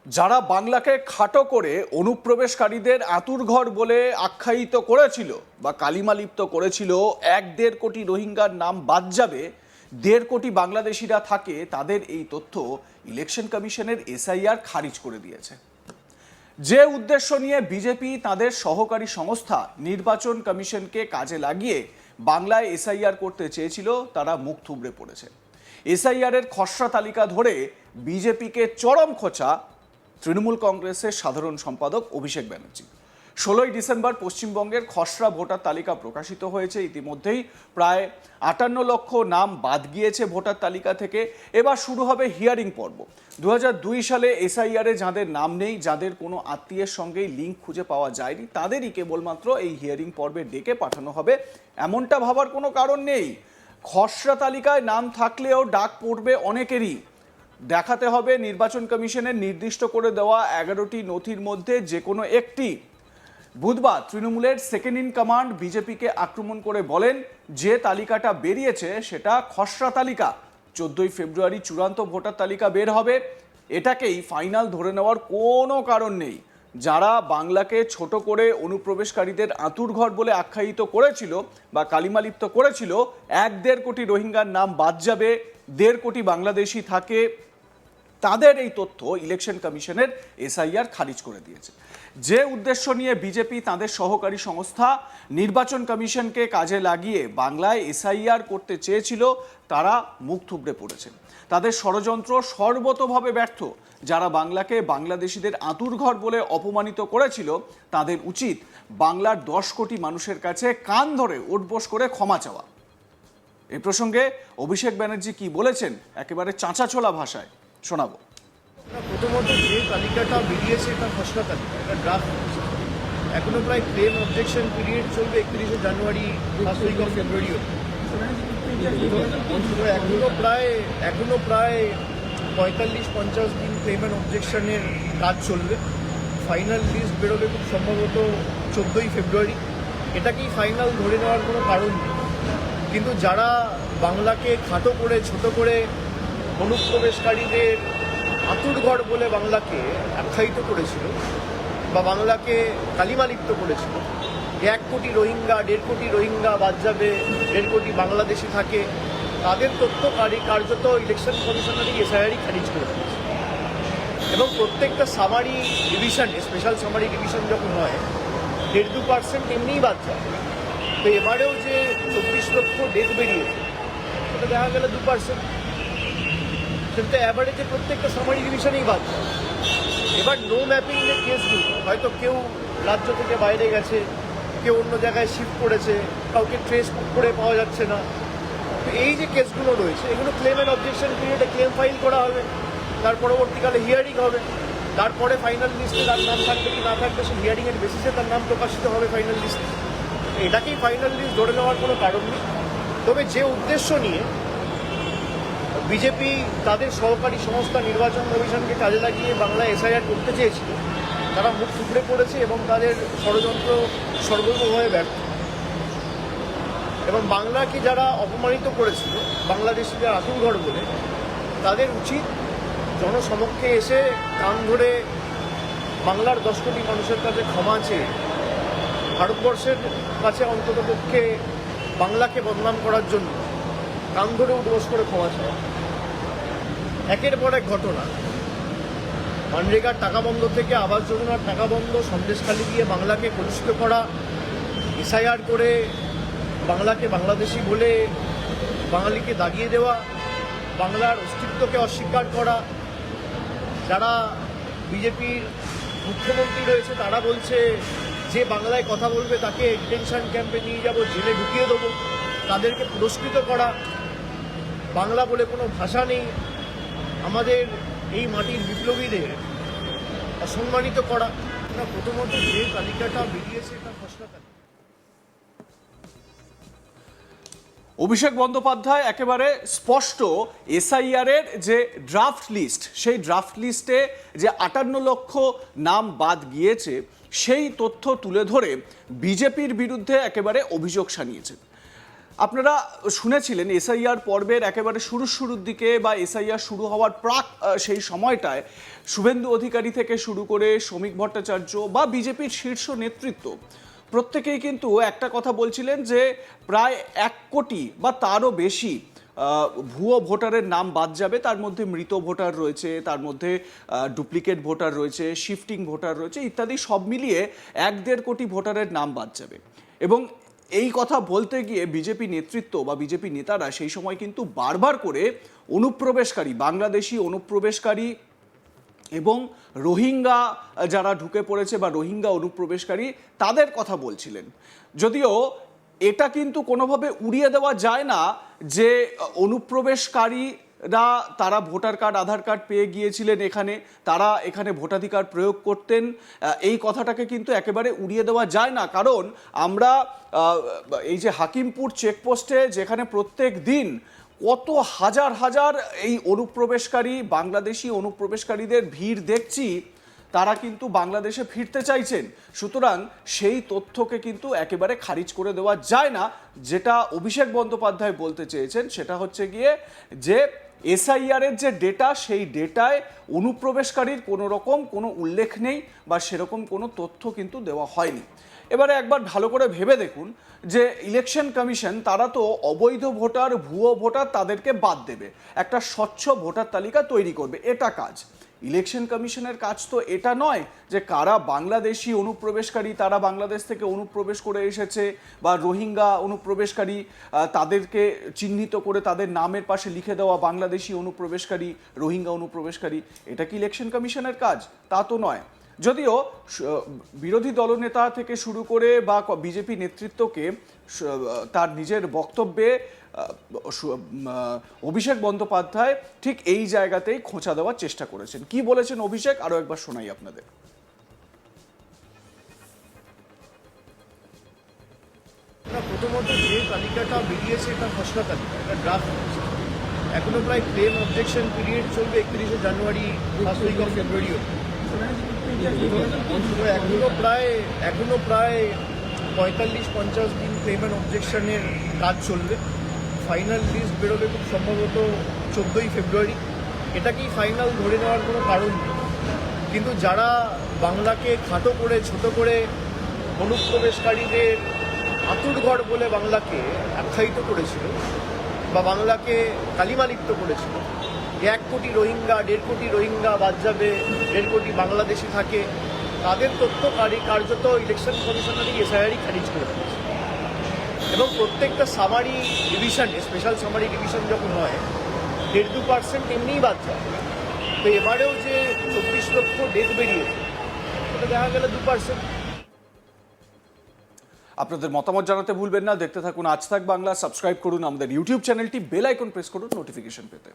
যারা বাংলাকে খাটো করে অনুপ্রবেশকারীদের আঁতুড়ঘর বলে আখ্যায়িত করেছিল বা কালিমালিপ্ত করেছিল, 1-1.5 কোটি রোহিঙ্গার নাম বাদ যাবে, 1.5 কোটি বাংলাদেশিরা থাকে, তাদের এই তথ্য ইলেকশন কমিশনের এসআইআর খারিজ করে দিয়েছে। যে উদ্দেশ্য নিয়ে বিজেপি তাদের সহকারী সংস্থা নির্বাচন কমিশনকে কাজে লাগিয়ে বাংলায় এসআইআর করতে চেয়েছিল, তারা মুখ থুবড়ে পড়েছে। এসআইআর এর খসড়া তালিকা ধরে বিজেপিকে চরম খোঁচা তৃণমূল কংগ্রেসের সাধারণ সম্পাদক অভিষেক ব্যানার্জি। 16ই ডিসেম্বর পশ্চিমবঙ্গের খসড়া ভোটার তালিকা প্রকাশিত হয়েছে। ইতিমধ্যেই প্রায় 58 লক্ষ নাম বাদ গিয়েছে ভোটার তালিকা থেকে। এবার শুরু হবে হিয়ারিং পর্ব। 2002 সালে এসআইআরে যাদের নাম নেই, যাদের কোনো আত্মীয়ের সঙ্গেই লিঙ্ক খুঁজে পাওয়া যায়নি, তাদেরই কেবলমাত্র এই হিয়ারিং পর্বে ডেকে পাঠানো হবে, এমনটা ভাবার কোনো কারণ নেই। খসড়া তালিকায় নাম থাকলেও ডাক পড়বে অনেকেরই। দেখাতে হবে নির্বাচন কমিশনের নির্দিষ্ট করে দেওয়া 11টি নথির মধ্যে যে কোনো একটি। বুধবার তৃণমূলের সেকেন্ড ইন কমান্ড বিজেপিকে আক্রমণ করে বলেন, যে তালিকাটা বেরিয়েছে সেটা খসড়া তালিকা। 14ই ফেব্রুয়ারি চূড়ান্ত ভোটার তালিকা বের হবে, এটাকেই ফাইনাল ধরে নেওয়ার কোনো কারণ নেই। যারা বাংলাকে ছোট করে অনুপ্রবেশকারীদের আঁতুড়ঘর বলে আখ্যায়িত করেছিল বা কালিমালিপ্ত করেছিল, 1-1.5 কোটি রোহিঙ্গার নাম বাদ যাবে, 1.5 কোটি বাংলাদেশি থাকে, তাদের এই তথ্য ইলেকশন কমিশনের এসআইআর খারিজ করে দিয়েছে। যে উদ্দেশ্য নিয়ে বিজেপি তাদের সহকারী সংস্থা নির্বাচন কমিশনকে কাজে লাগিয়ে বাংলায় এসআইআর করতে চেয়েছিল, তারা মুখ থুবড়ে পড়েছে। তাদের ষড়যন্ত্র সর্বতোভাবে ব্যর্থ। যারা বাংলাকে বাংলাদেশিদের আঁতুড়ঘর বলে অপমানিত করেছিল, তাদের উচিত বাংলার 10 কোটি মানুষের কাছে কান ধরে উঠবোস করে ক্ষমা চাওয়া। এই প্রসঙ্গে অভিষেক ব্যানার্জি কি বলেছেন, একেবারে চাঁচাছোলা ভাষায় শোনাবো। প্রথমত যে তালিকাটা বেরিয়েছে এটা খসড়া তালিকা, এটা ড্রাফট। এখনো প্রায় ক্লেম অবজেকশন পিরিয়ড চলবে 31শে জানুয়ারি, ফার্স্ট উইক অফ ফেব্রুয়ারিও। এখনো প্রায় 45-50 দিন ক্লেম অ্যান্ড অবজেকশনের কাজ চলবে। ফাইনাল লিস্ট বেরোবে খুব সম্ভবত 14ই ফেব্রুয়ারি। এটাকেই ফাইনাল ধরে নেওয়ার কোনো কারণ নেই। কিন্তু যারা বাংলাকে খাটো করে ছোট করে অনুপ্রবেশকারীদের আঁতুড়ঘর বলে বাংলাকে আখ্যায়িত করেছিল বা বাংলাকে কালিমালিপ্ত করেছিল, 1 কোটি রোহিঙ্গা, 1.5 কোটি রোহিঙ্গা বাদ যাবে, 1.5 কোটি বাংলাদেশি থাকে, তাদের তথ্য কার্যত ইলেকশন কমিশনারই এসআইআরই খারিজ করে দিয়েছে। এবং প্রত্যেকটা সামারি ডিভিশনে, স্পেশাল সামারি ডিভিশন যখন হয়, 1.5-2% এমনিই বাদ যায়। তো এবারেও যে 24 লক্ষ ডেথ বেরিয়েছে, সেটা দেখা গেল 2%। সেটা অ্যাভারেজে প্রত্যেকটা সামারি ডিভিশনেই বাদ যায়। এবার নো ম্যাপিং যে কেসগুলো, হয়তো কেউ রাজ্য থেকে বাইরে গেছে, কেউ অন্য জায়গায় শিফট করেছে, কাউকে ট্রেস করে পাওয়া যাচ্ছে না। তো এই যে কেসগুলো রয়েছে, এগুলো ক্লেম অ্যান্ড অবজেকশন পিরিয়ডে ক্লেম ফাইল করা হবে, তার পরবর্তীকালে হিয়ারিং হবে, তারপরে ফাইনাল লিস্টে তার নাম থাকবে কি না থাকবে সে হিয়ারিংয়ের বেসিসে তার নাম প্রকাশিত হবে ফাইনাল লিস্টে। এটাকেই ফাইনাল লিস্ট ধরে নেওয়ার কোনো কারণ নেই। তবে যে উদ্দেশ্য নিয়ে বিজেপি তাদের সহকারী সংস্থা নির্বাচন কমিশনকে কাজে লাগিয়ে বাংলা এসআইআর করতে চেয়েছিল, তারা মুখ থুবড়ে পড়েছে এবং তাদের ষড়যন্ত্র সর্বতভাবে ব্যর্থ। এবং বাংলাকে যারা অপমানিত করেছিল বাংলাদেশিদের আঁতুড়ঘর বলে, তাদের উচিত জনসমক্ষে এসে কান ধরে বাংলার 10 কোটি মানুষের কাছে ক্ষমা চেয়ে ভারতবর্ষের কাছে অন্ততপক্ষে বাংলাকে বদনাম করার জন্য কান ধরে উদ্বোস করে ক্ষমা চাওয়া। একের পর এক ঘটনা, মানরেগার টাকা বন্ধ থেকে আবাস যোজনার টাকা বন্ধ, সন্দেশখালি দিয়ে বাংলাকে কলুষিত করা, এসআইআর করে বাংলাকে বাংলাদেশি বলে বাঙালিকে দাগিয়ে দেওয়া, বাংলার অস্তিত্বকে অস্বীকার করা। যারা বিজেপির মুখ্যমন্ত্রী রয়েছে তারা বলছে যে বাংলায় কথা বলবে তাকে ডিটেনশন ক্যাম্পে নিয়ে যাব, জেলে ঢুকিয়ে দেবো, তাদেরকে পুরস্কৃত করা। বাংলা বলে কোনো ভাষা নেই, আমাদের এই মাটির বিপ্লবীদের অসম্মানিত করা। প্রথমত যে তালিকাটা বেরিয়েছে এটা খসড়া তালিকা। অভিষেক বন্দ্যোপাধ্যায় একেবারে স্পষ্ট, এসআইআর এর যে ড্রাফট লিস্ট, সেই ড্রাফট লিস্টে যে 58 লক্ষ নাম বাদ গিয়েছে, সেই তথ্য তুলে ধরে বিজেপির বিরুদ্ধে একেবারে অভিযোগ সানিয়েছেন। আপনারা শুনেছিলেন এসআইআর পর্বের একেবারে শুরুর দিকে বা এসআইআর শুরু হওয়ার প্রাক সেই সময়টায় শুভেন্দু অধিকারী থেকে শুরু করে শ্রমিক ভট্টাচার্য বা বিজেপির শীর্ষ নেতৃত্ব প্রত্যেকেই কিন্তু একটা কথা বলছিলেন যে প্রায় 1 কোটি বা তারও বেশি ভুয়ো ভোটারের নাম বাদ যাবে। তার মধ্যে মৃত ভোটার রয়েছে, তার মধ্যে ডুপ্লিকেট ভোটার রয়েছে, শিফটিং ভোটার রয়েছে ইত্যাদি, সব মিলিয়ে 1-1.5 কোটি ভোটারের নাম বাদ যাবে। এবং এই কথা বলতে গিয়ে বিজেপি নেতৃত্ব বা বিজেপি নেতারা সেই সময় কিন্তু বারবার করে অনুপ্রবেশকারী, বাংলাদেশি অনুপ্রবেশকারী এবং রোহিঙ্গা যারা ঢুকে পড়েছে বা রোহিঙ্গা অনুপ্রবেশকারী তাদের কথা বলছিলেন। যদিও এটা কিন্তু কোনোভাবে উড়িয়ে দেওয়া যায় না যে অনুপ্রবেশকারীরা তারা ভোটার কার্ড, আধার কার্ড পেয়ে গিয়েছিলেন এখানে, তারা এখানে ভোটাধিকার প্রয়োগ করতেন, এই কথাটাকে কিন্তু একেবারে উড়িয়ে দেওয়া যায় না। কারণ আমরা এই যে হাকিমপুর চেকপোস্টে যেখানে প্রত্যেক দিন কত হাজার হাজার এই অনুপ্রবেশকারী, বাংলাদেশি অনুপ্রবেশকারীদের ভিড় দেখছি, তারা কিন্তু বাংলাদেশে ফিরতে চাইছেন। সুতরাং সেই তথ্যকে কিন্তু একেবারে খারিজ করে দেওয়া যায় না। যেটা অভিষেক বন্দ্যোপাধ্যায় বলতে চেয়েছেন সেটা হচ্ছে গিয়ে যে এসআইআর এর যে ডেটা, সেই ডেটায় অনুপ্রবেশকারীর কোনো রকম কোনো উল্লেখ নেই বা সেরকম কোনো তথ্য কিন্তু দেওয়া হয়নি। এবারে একবার ভালো করে ভেবে দেখুন যে ইলেকশন কমিশন তারা তো অবৈধ ভোটার, ভুয়ো ভোটার তাদেরকে বাদ দেবে, একটা স্বচ্ছ ভোটার তালিকা তৈরি করবে, এটা কাজ। ইলেকশন কমিশনের কাজ তো এটা নয় যে কারা বাংলাদেশি অনুপ্রবেশকারী, তারা বাংলাদেশ থেকে অনুপ্রবেশ করে এসেছে, বা রোহিঙ্গা অনুপ্রবেশকারী তাদেরকে চিহ্নিত করে তাদের নামের পাশে লিখে দেওয়া বাংলাদেশি অনুপ্রবেশকারী, রোহিঙ্গা অনুপ্রবেশকারী। এটা কি ইলেকশন কমিশনের কাজ? তা তো নয়। যদিও বিরোধী দলনেতা থেকে শুরু করে বা বিজেপি নেতৃত্বকে তার নিজের বক্তব্যে অভিষেক বন্দ্যোপাধ্যায় ঠিক এই জায়গাতেই খোঁচা দেওয়ার চেষ্টা করেছেন। কি বলেছেন অভিষেক, আরো একবার শোনাই আপনাদের। প্রথমত যে তালিকাটা বেরিয়েছে এটা খসড়া তালিকা, এটা ড্রাফট। এখনো প্রায় ক্লেম অবজেকশন পিরিয়ড চলবে 31শে জানুয়ারি, ফার্স্ট উইক অফ ফেব্রুয়ারি। এখনো প্রায় 45-50 দিন ক্লেম অ্যান্ড অবজেকশনের কাজ চলবে। ফাইনাল লিস্ট বেরোবে খুব সম্ভবত 14ই ফেব্রুয়ারি। এটাকেই ফাইনাল ধরে নেওয়ার কোনো কারণ নেই। কিন্তু যারা বাংলাকে খাটো করে, ছোট করে, অনুপ্রবেশকারীদের আতুরঘর বলে বাংলাকে আখ্যায়িত করেছিল বা বাংলাকে কালিমালিপ্ত করেছিল, 1 কোটি রোহিঙ্গা, 1.5 কোটি রোহিঙ্গা বাদ যাবে, 1.5 কোটি বাংলাদেশি থাকে, তাদের তথ্য কার্যত ইলেকশন কমিশনারই এসআইআরই খারিজ করে দিয়েছে। এবং প্রত্যেকটা সামারি ডিভিশনে, স্পেশাল সামারি ডিভিশন যখন হয়, 1.5-2% এমনিই বাদ যায়। তো এবারেও যে 24 লক্ষ ডেথ বেরিয়েছে, ওটা দেখা গেল 2%। আপনাদের মতামত জানাতে ভুলবেন না। দেখতে থাকুন আজ তাক বাংলা, সাবস্ক্রাইব করুন আমাদের ইউটিউব চ্যানেলটি, বেল আইকন প্রেস করুন নোটিফিকেশন পেতে।